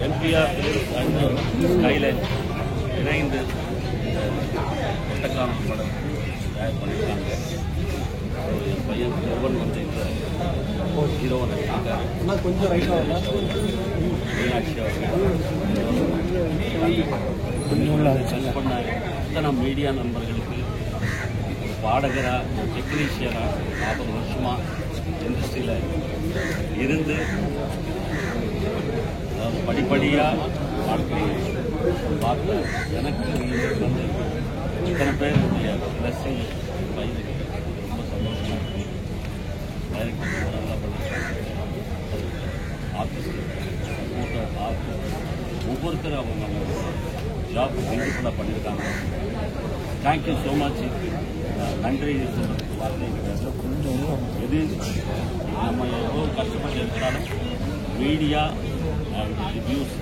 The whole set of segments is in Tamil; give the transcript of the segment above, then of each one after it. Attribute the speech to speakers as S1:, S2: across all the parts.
S1: எம்பிஆர் அண்ட் ஸ்கைலைன் இணைந்து ஒட்டக்கான படம் தயார் பண்ணியிருக்காங்க. என் பையன் ஒவ்வொரு வந்து இந்த ஹீரோவை நடிச்சிருக்காரு. கொஞ்சம் மீனாட்சி அவர்கள் பண்ண இத்தனை மீடியா நண்பர்களுக்கு ஒரு பாடகராக ஒரு டெக்னீஷியனாக 40 வருஷமாக இண்டஸ்ட்ரியில் இருந்து அதாவது படிப்படியாக வாழ்க்கையை பார்த்த எனக்கு வந்து இத்தனை பேருடைய பிளஸிங் வயது ரொம்ப சந்தோஷமாக இருக்குது. டைரக்டர் நல்லா பண்ணியிருக்காங்க. ஆர்டிஸ்ட் ஒவ்வொருத்தரும் அவங்க ஜாப் பியூட்டிஃபுல்லாக பண்ணியிருக்காங்க. Thank you so much. நன்றி சொல்கிறதுக்கு வார்த்தை கிடையாது. எது நம்ம எவ்வளோ கஷ்டப்பட்டு இருக்கிறாலும் மீடியா அண்ட் ரிவ்யூஸ்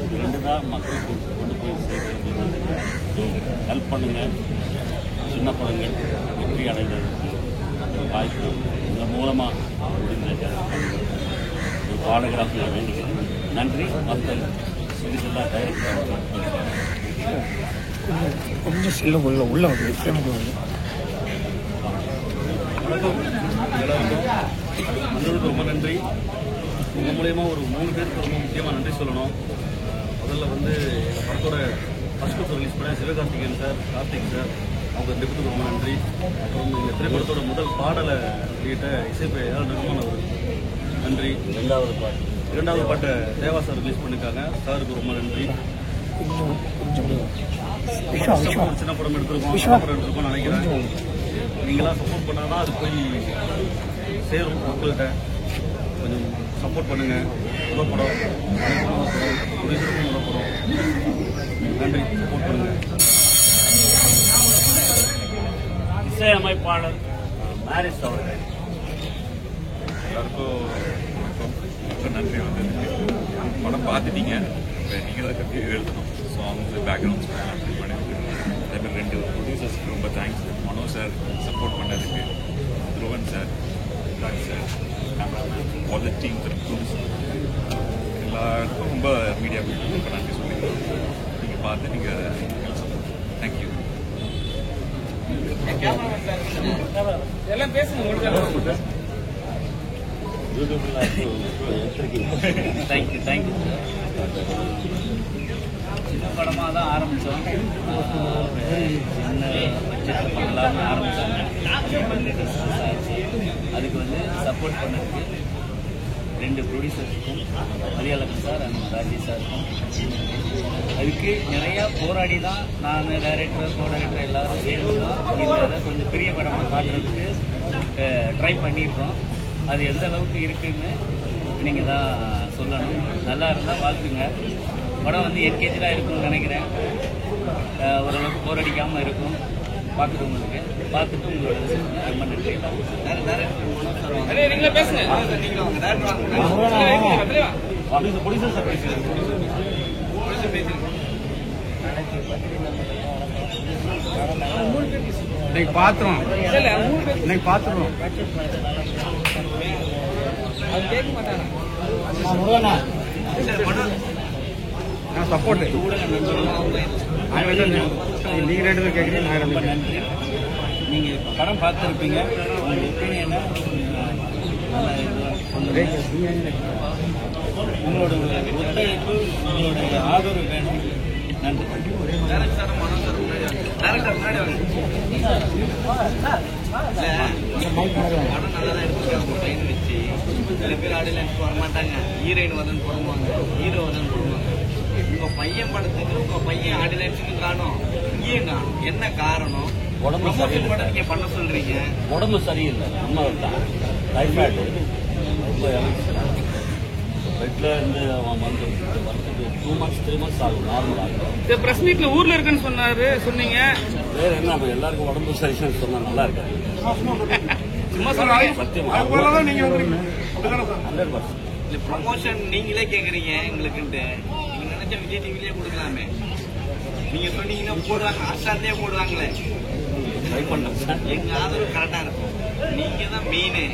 S1: இது 2 தான் மக்களுக்கு கொண்டு போய் சேர்க்கிறது. ஹெல்ப் பண்ணுங்கள். சின்ன படங்கள் வெற்றி அடைவதற்கு வாய்ப்பு இதன் மூலமாக முடிந்த ஒரு பாடகராக வேண்டிக்கிறேன். நன்றி. மக்கள் இதுக்கெல்லாம் டைரக்டர்
S2: கொஞ்சம் செல்ல உள்ள
S1: வந்ததுக்கு ரொம்ப நன்றி. உங்கள் மூலயமா ஒரு 3 பேருக்கு ரொம்ப முக்கியமாக நன்றி சொல்லணும். முதல்ல வந்து எங்கள் படத்தோட ஃபர்ஸ்ட் ரிலீஸ் பண்ண சிவகார்த்திகேயன் சார், கார்த்திக் சார், அவங்க 2 பேருக்கு ரொம்ப நன்றி. அப்புறம் இந்த திரைப்படத்தோட முதல் பாடலை வெளியிட்ட இசைப்பையால் நிர்மன் அவருக்கு நன்றி. 2வது பாட்டை தேவா சார் ரிலீஸ் பண்ணியிருக்காங்க. சாருக்கு ரொம்ப நன்றி. சின்ன படம் எடுத்திருக்கோம் நினைக்கிறேன். நீங்களாம் சப்போர்ட் பண்ணாதான் அது போய் சேரும் மக்கள்கிட்ட. கொஞ்சம் சப்போர்ட் பண்ணுங்க. முதல் படம் முதல் படம். நன்றி. சப்போர்ட் பண்ணுங்க. இசையமைப்பாளர் மேரிஸ் அவர்கள்
S3: எல்லாருக்கும் நன்றி. வந்து படம் பார்த்துட்டீங்க. நீங்கள் தான் கட்டி எழுதணும். சாங்ஸ் பேக்ரவுண்ட்ஸ் பண்ணிருக்கு. அதேமாதிரி 2 ப்ரொடியூசர்ஸ்க்கு ரொம்ப தேங்க்ஸ். மனோ சார் சப்போர்ட் பண்ணதுக்கு, Dhruvan sir, Raj sir, cameraman, all the team, cruise எல்லாருக்கும் ரொம்ப மீடியா ரொம்ப நன்றி சொல்லிக்கிறோம். நீங்கள் பார்த்து நீங்கள் சப்போர்ட். தேங்க்யூ.
S4: எல்லாம் பேசுங்க.
S1: தேங்க்யூ. சின்ன படமாக தான் ஆரம்பித்தோம். சின்ன பட்ஜெட்டில் பண்ணலாம்னு ஆரம்பித்தாங்க. அதுக்கு வந்து சப்போர்ட் பண்ணதுக்கு 2 ப்ரொடியூசர்ஸுக்கும், மலையாளம் சார் அண்ட் ராஜேஷ் சாருக்கும். அதுக்கு நிறையா போராடி தான் நான் டைரக்டர், கோ டைரக்டர் எல்லாரும் சேர்ந்து தான் இதை கொஞ்சம் பெரிய படமாக காட்டுறதுக்கு ட்ரை பண்ணியிருக்கோம். அது எந்த அளவுக்கு இருக்குன்னு நீங்கள் தான் சொல்லணும். நல்லா இருந்தால் வாழ்த்துங்க. படம் வந்து என்கேஜாக இருக்கும்னு நினைக்கிறேன். ஓரளவுக்கு போரடிக்காமல் இருக்கும். பார்க்குறவங்களுக்கு பார்த்துட்டு உங்களோட ரொம்ப நன்றி.
S4: நீங்களே பேசுங்க.
S2: இன்னைக்கு பார்த்துருவோம்.
S4: அது கேட்க மாட்டாங்க.
S2: சப்போர்ட் நீங்க 2 பேர் கேட்குறீங்க. நான் ரொம்ப
S1: நன்றி. நீங்கள் படம் பார்த்துருப்பீங்க. உங்கள் ஒப்பீனியனை உங்களோட ஒத்துழைப்பு, உங்களுடைய ஆதரவு வேணும். நன்றி.
S4: படம் நல்லா தான் எடுத்துருக்காங்க. பையன் வச்சு சில பேர் ஆடியன்ஸ் வர மாட்டாங்க. ஹீரோயின் வந்து போடுவாங்க, ஹீரோ வந்து போடுவாங்க. உங்க பையன் படத்துக்கு உங்க பையன் ஆடியன்ஸுக்கு காணும், இங்கேயும் காணும். என்ன காரணம்?
S1: உடம்பு சரியில்லை.
S4: நீங்க பண்ண சொல்றீங்க.
S1: உடம்பு சரியில்லை. உண்மை தான். டைஃபாய்டு ரொம்ப பெட்ல இருந்து அவன் வந்து வரத்துக்கு 2 months 3 months ஆகும். நார்மல் ஆகும்.
S4: பிரஸ் மீட்ல ஊர்ல இருக்குன்னு சொன்னீங்க.
S1: வேற என்ன, நம்ம எல்லாருக்கும் உடம்பு சரின்னு சொன்னா நல்லா இருக்காது.
S4: சும்மா சொல்றீங்க.
S1: சத்தியமா 100%.
S4: ப்ரமோஷன் நீங்களே கேக்குறீங்க எங்களுக்குன்ட்டு. நீங்க நினைச்ச விஜய் டிவிலேயே கொடுக்கலாமே. நீங்க சொன்னீங்கன்னா போடுவாங்க. ஆஸ்டார்லயே போடுவாங்களே.
S1: ட்ரை பண்ணேன்.
S4: எங்க ஆதரவு கரெக்டா இருக்கும். நீங்க தான் மெயின்.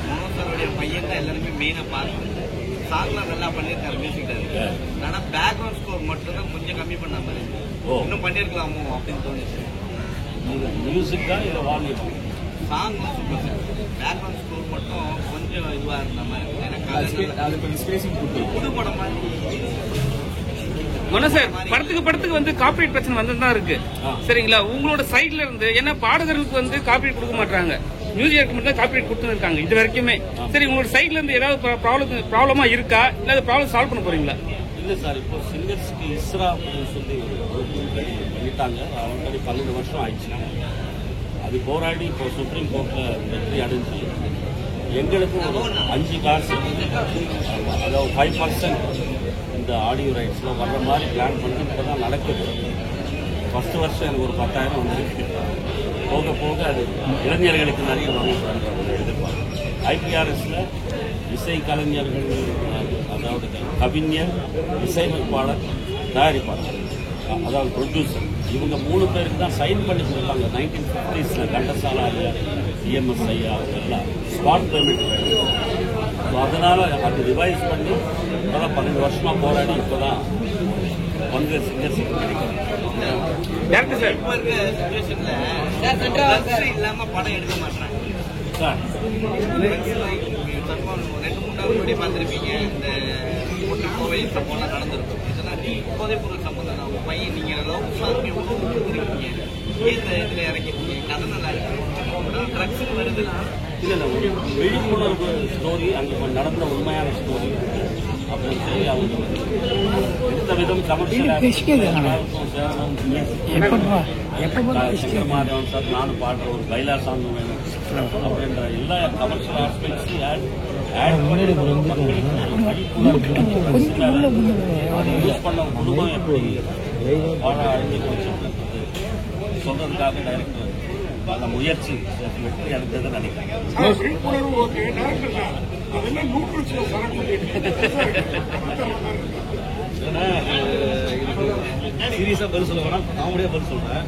S4: மனோசருடைய பையன் தான் எல்லாருமே மெயினா பாருங்க. சாங்லாம் நல்லா பண்ணிருக்காரு. மியூசிக் நடத்த மட்டும்தான் கொஞ்சம் கம்மி பண்ணாம இருக்கு.
S1: ஓ.
S4: இன்னும் பண்ணிருக்கலாமோ அப்படின்னு தோணுச்சு.
S1: மியூசிக்கா இல்லை volume?
S4: Song super sir. Background score மட்டும் கொஞ்சம் இதுவா இருந்த மாதிரி இருக்கு. எனக்கு புது படம் மாதிரி.
S5: மனோ சார், படத்துக்கு வந்து காப்பிரைட் பிரச்சனை வந்துதான் இருக்கு சரிங்களா? உங்களோட சைட்ல இருந்து ஏன்னா பாடகர்களுக்கு வந்து காப்பிரைட் கொடுக்க மாட்டாங்க, மியூசிக் மட்டும் காப்பிரைட் கொடுத்து இருக்காங்க இது வரைக்குமே. சரி, உங்களோட சைட்ல இருந்து ஏதாவது ப்ராப்ளமா இருக்கா, இல்ல அந்த ப்ராப்ளம் சால்வ் பண்ண போறீங்களா?
S6: இல்லை சார், இப்போ சிங்கர்ஸ்க்கு இஸ்ரா அப்படின்னு சொல்லி பண்ணிட்டாங்க. ஆல்ரெடி 12 வருஷம் ஆயிடுச்சு. அது போராடி இப்போ சுப்ரீம் கோர்ட்டில் வெற்றி அடைஞ்சு எங்களுக்கு ஒரு 5 காசு, அதாவது 5% இந்த ஆடியோ ரைட்ஸில் வர்ற மாதிரி பிளான் பண்ணி இப்போ தான் நடக்குது. ஃபஸ்ட்டு வருஷம் எனக்கு ஒரு 10,000 வந்துருக்கு. போக போக அது இளைஞர்களுக்கு நிறைய வரும் எதிர்பார்ப்பு. ஐபிஆர்எஸில் இசை கலைஞர்கள், அதாவது கவிஞர், இசையமைப்பாளர், தயாரிப்பாளர், அதாவது ப்ரொடியூசர், இவங்க 3 பேருக்கு தான் சைன் பண்ணி கொடுத்தாங்க. 1950s கண்டசாலா EMS ஐயா அவங்கெல்லாம் ஸ்பாட் பெர்மிட் வேணும். ஸோ அதனால் அது ரிவைஸ் பண்ணி இப்போதான் 12 வருஷமாக போராடி இப்போ தான் வந்து சிங்கர்ஸுக்கு கிடைக்கும்.
S4: இப்போ இருக்க சுச்சுவேஷன்ல இல்லாம படம் எடுக்க மாட்டாங்க
S6: சார்.
S4: 2-3 நாள் முன்னாடி பார்த்துருப்பீங்க, இந்த ஒட்டு கோவை சம்பவம்லாம் நடந்திருக்கும். இதெல்லாம் போதைப் பொருள் சம்பந்தம் தான். உங்க பையன் நீங்க லவ் சாமி எவ்வளோ கொடுத்துருக்கீங்க, இந்த இதில் இறக்கிருக்கீங்க, கதை நல்லா இருக்கு, ட்ரக்ஸ் வருது.
S6: இல்லை ஒரு விழிப்புணர்வு ஸ்டோரி, அங்கே நடந்த உண்மையான ஸ்டோரி அப்படின்னு சொல்லி அவங்க எந்த விதம் சங்கரமாதவன் சார் நானும் பாடுற ஒரு பைலா சாங் வேணும் அப்படின்ற எல்லா கமர்ஷியல் ஆஸ்பெக்ட்ஸையும் ஆட் யூஸ் பண்ண குடும்பம் எப்படி வாழ அழிஞ்சு போச்சு சொல்றதுக்காக டைரக்டர் பல முயற்சி வெற்றி அடைந்தது நினைக்கிறேன். சீரியஸா பதில் சொல்ல வேணாம், காமெடியா பதில் சொல்றேன்.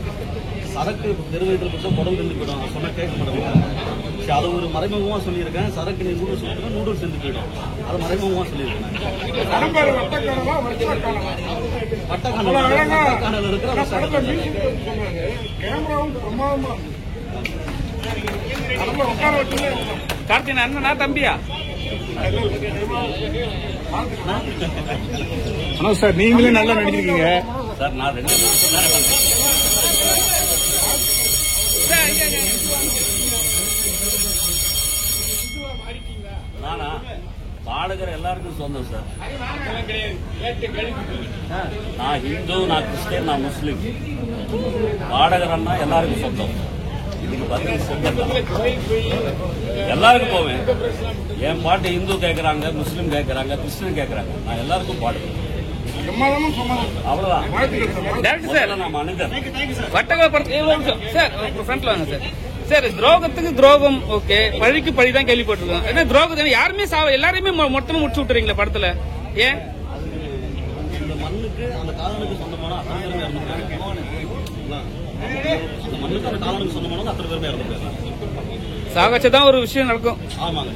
S6: சரக்கு நிர்வகித்தல் பற்றி உடம்பு இருந்து போயிடும், சொன்ன கேட்க மாட்டேன். சரி, அதை ஒரு மறைமுகமா சொல்லியிருக்கேன். சரக்கு நீ நூடுல்ஸ் சொல்லிருக்கேன், நூடுல்ஸ் இருந்து போயிடும், அதை மறைமுகமா சொல்லியிருக்கேன். வட்டக்கானல் இருக்கிற
S5: கார்த்தினா அண்ணனா தம்பியா?
S2: சார், நீங்களே நல்லா நடிச்சிருக்கீங்க
S6: சார். நான் 2 நிமிஷம் நேரம் பண்றேன். நானா பாடகர் எல்லாருக்கும் சொந்தம் சார். நான் ஹிந்து, நான் கிறிஸ்டியன், நான் முஸ்லீம். பாடகர்னா எல்லாருக்கும் சொந்தம். இதுக்கு பதில் சொந்தம் எல்லாருக்கும் போவேன். என் பாட்டு இந்து கேட்கறாங்க, முஸ்லீம் கேட்கறாங்க, கிறிஸ்டியன் கேட்கறாங்க, நான் எல்லாருக்கும் பாடுவேன். அவ்வளவுதான். நான் மனிதன்.
S5: சார் ஃப்ரண்ட்ல வாங்க சார். சார், துரோகத்துக்கு துரோகம் ஓகே, பழிக்கு பழி தான் கேள்விப்பட்டிருக்கோம். ஏன்னா துரோகத்தை யாருமே எல்லாரையுமே மொத்தமா முடிச்சு விட்டுறீங்களா படத்துல? ஏன்
S6: இந்த மண்ணுக்கு அந்த காலனுக்கு சொந்தமான அத்தனை பேருமே இறந்து போயிருக்காங்க. அந்த மண்ணுக்கு அந்த காலனுக்கு சொந்தமானவங்க அத்தனை பேருமே இறந்து போயிருக்காங்க.
S5: சாகச்சதான் ஒரு விஷயம் நடக்கும்.
S6: ஆமாங்க.